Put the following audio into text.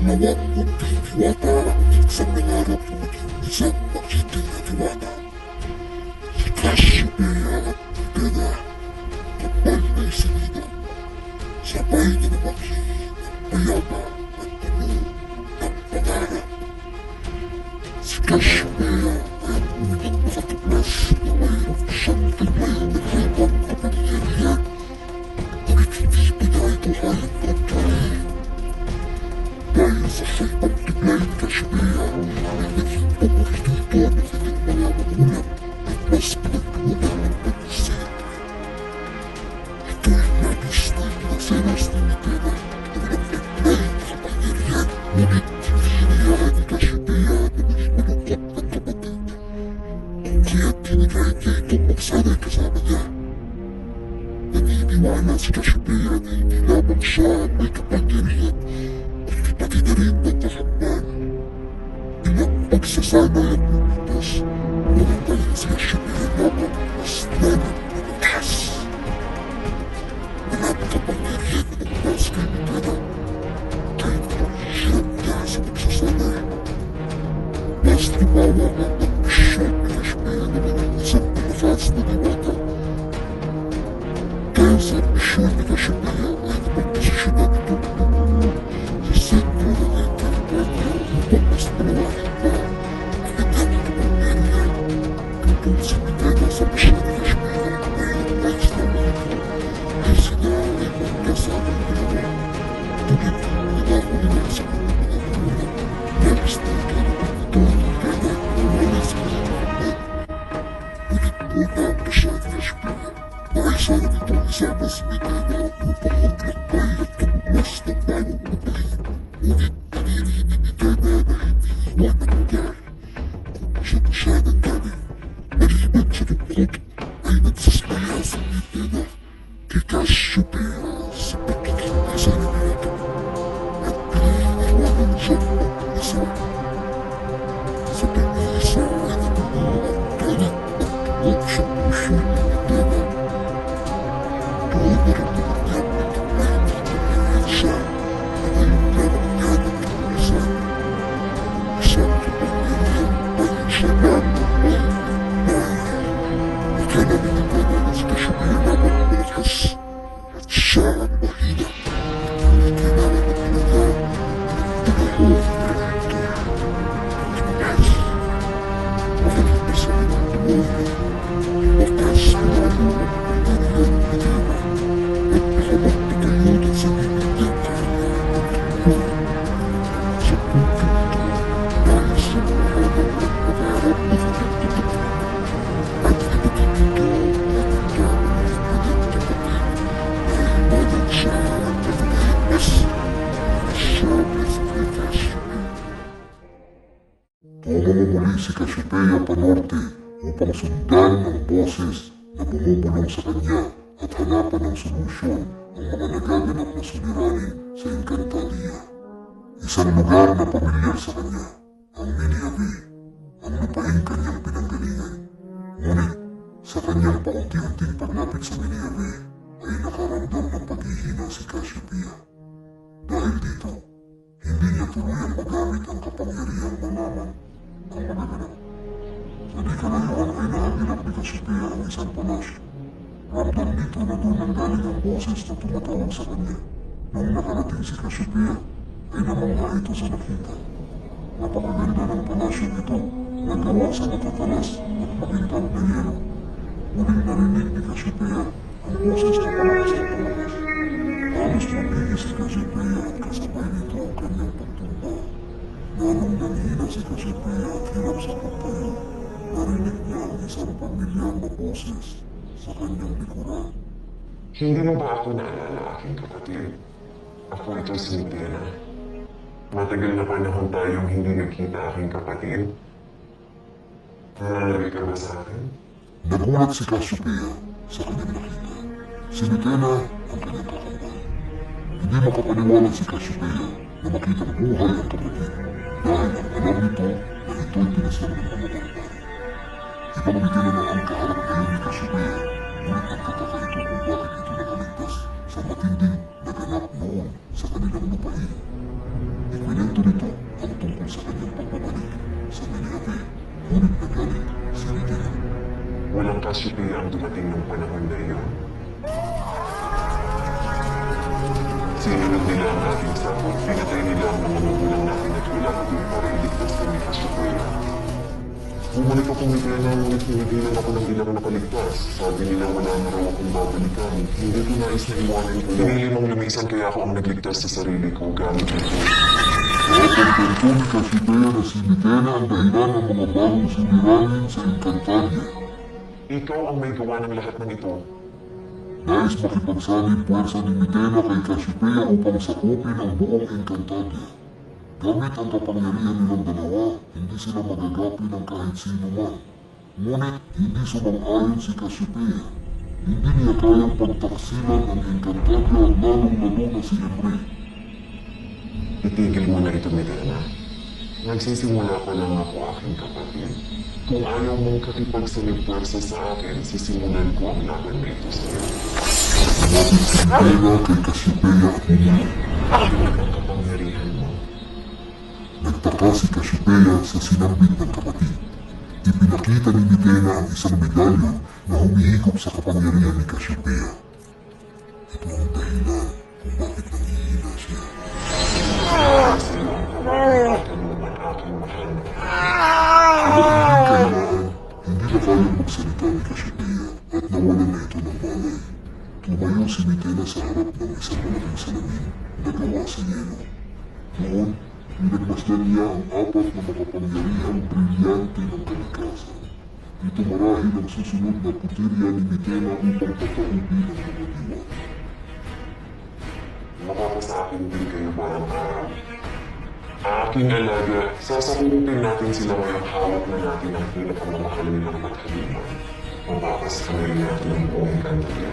dalawang munting diwata ang isang nangarap na maging isang makiting na diwata. Si Cassiopeia at Medea, kapal na isinino, sabay na lumaki ng mayama at puno ng pangarap. Si Cassiopeia ay ang unang makatuklas na mayroon siyang taglay na ibang kapangyarihan, ngunit hindi pa niya ito kayang kontrolin. Dahil sa kaibang taglay ni Cassiopeia ay naging paborito ito ng kanyang mga magulang at mas pinagtuunan ng pag-isip. Ito'y nais na ipinaselos ni Medea na walang taglay na kapangyarihan, ngunit hindi hinayaan ni Cassiopeia na maging malungkot ng kapatid. Kung kaya't tinigay niya itong magsanay kasama niya. Naniniwala si Cassiopeia na hindi lamang siya ang may kapangyarihan, kundi pati na rin magkakambal. Ilang pagsasanay ang lumipas, ngunit dahil si Cassiopeia lamang mas lalong lumakas. Walang kapangyarihan na magpas kay Medea, kahit ang hirap niya sa pagsasanay. Mas lumawak ang ambisyon ni Cassiopeia na maging isang malakas na diwata. Dahil sa ambisyon ni Cassiopeia ay napagposisyonan ito sa sentro ng iyong teritoryo upang mas palawakin pa ang kanyang kapangyarihan. Kapag si Medea sa ambisyon ni Cassiopeia ay nais lamang ito, ay sila ay magkasama ng dalawa. Ngunit nangako nila sa kanyang mga magulang, nais na ikalapit ito ang Medea na wala sa kanyang kapatid. Ngunit unang pa siya ni Cassiopeia. Nais sana nitong isama si Medea upang maglakbay at tumuglas ng bagong lupain. Ngunit pinili ni Medea na hindi iwan ang lugar kung saan siya nanggaling. Maliban sa lungkot ay nagsasaya si Medea kay Cassiopeia sa pagiging isa ni Medea at piniliwanan siyang mag-isa. Sa pag-iisa ay nabuo ang galit at tuwag sa puso ni Medea. Doon naramdaman niya na hindi kapangyarihan siya na ngayon lamang niya nagkakaisa. Isang kapangyarihan dahil siya lamang ay mahal. Akala ni Medea na si Cassiopeia lamang ang malakas at siya ang mahina. Ngunit kailangan na talaga ng panahon para ito. Tumakas. Makalit na sa ilang tuloy. Tumakas na lalo ang kapangyarihan ni Medea. At nakapagpatayod ang sarili niyang kaya ng tungkol. Sa punto ito, dahil sa mga habang at pangarap na kanyang tutupan, at kapatid nito ay nagkakaroon na ng kapatid na iwanan siya at pagkaimas na siya ay si Cassiopeia. Tumamumuli si Cassiopeia panorte upang sundan ang boses na bumubulong sa kanya at hanapan ng solusyon ang mga nagaganap na suliranin sa Encantadia. Isang lugar na pamilyar sa kanya, ang Ninive, ang lupaing kanyang pinanggalingan. Ngunit sa kanyang paunti-unting paglapit sa Ninive ay nakaramdam ng paghihina si Cassiopeia. Dahil dito, hindi niya tuluyang magamit ang kapangyarihang malaman ang magaganap. Sa di kalayuan ay nahagilap ni Cassiopeia ang isang palasyo. Ramdam dito na doon nanggaling ang boses na tumatawag sa kanya. Nung nakarating si Cassiopeia, ay namangha ito sa nakita. Napakaganda ng palasyo ito na gawa sa matatalas at makintab na yelo. Muling narinig ni Cassiopeia ang boses na palakas. Halos magiging si Cassiopeia at kasabay nito ang kanyang pagtumba. Lalong nanghina si Cassiopeia at hirap sa pagtayo. Narinig niya ang isang pamilyar na boses sa kanyang likuran. Hindi mo ba ako naalala, aking kapatid? Ako ito si Medea. Matagal na panahon tayong hindi nagkita, aking kapatid. Nananalig ka ba sa akin? Nagulat si Cassiopeia sa kanyang nakita. Si Medea ang kanyang kakambal. Hindi makapaniwala si Cassiopeia na makitang buhay ang kapatid dahil ang alam nito na ito'y pinasama ng mga barbaro. Ipamangiti na na ang kaharap ngayon ni Cassiopeia, ngunit nagtataka ito kung bakit ito nakaligtas sa matinding naganap noon sa kanilang lupain. Ikwinento kwento nito ang tungkol sa kanyang pagbabalik sa Miniape. Ngunit nagalit si Midena. Walang Cassiopeia ang dumating ng panahon na iyon. Sinunod nila ang ating sakot, pinatay nila ang mga magulang natin at wala kami para iligtas kami Cassiopeia. Bumalik ako ni Midena, ngunit hinigilan ako ng ilang nakaligtas. Sabi nila wala na raw akong babalikan. Hindi ko nais na iwanan ko. Pinili mong lumisan kaya ako ang nagligtas sa sarili ko gamit ito. At ang kwento ni Cassiopeia na si Midena ang dahilan ng mga bagong suliranin sa Encantadia. Ikaw ang may gawa ng lahat ng ito. Nais makipagsaling puwersa ni Midena kay Cassiopeia upang sakupin ang buong Encantadia. Gamit ang kapangyarihan nilang dalawa, hindi sila magagapi ng kahit sino man. Ngunit hindi sumang-ayon si Cassiopeia. Hindi niya kayang pagtaksilan ang Encantadia at lalong-lalo na si Emre. Itigil mo na ito, Midena. Nagsisimula pa lang ako, aking kapatid. Kung ayaw mong kakipagsalig puwersa sa akin, sisimulan ko ang laban na ito sa iyo. Sumabit si Midena kay Cassiopeia at umulong. Ano ang kapangyarihan mo? Nagtaka si Cassiopeia sa sinambit ng kapatid. Ipinakita ni Midena ang isang medalya na humihigop sa kapangyarihan ni Cassiopeia. Ito ang dahilan kung bakit nangihina siya. Kasi ang kapangyarihan mo man aking mahal na Kailangan, hindi na kayang magsalita ni Cassiopeia at nawalan na ito ng malay. Tumayo si Midena sa harap ng isang malaking salamin na gawa sa yelo. Noon, pinagmasdan niya ang apat na makapangyarihang brilyante ng kalikasan. Ito marahil ang susunod na putirya ni Midena upang pataupin ang mga diwa. Mapapasakin din kayo parang araw. Aking alaga, sasakutin natin sila ngayong hawak na natin ang pinakamamahal nilang maghaliman. Mapapasakin natin ang buong kanila.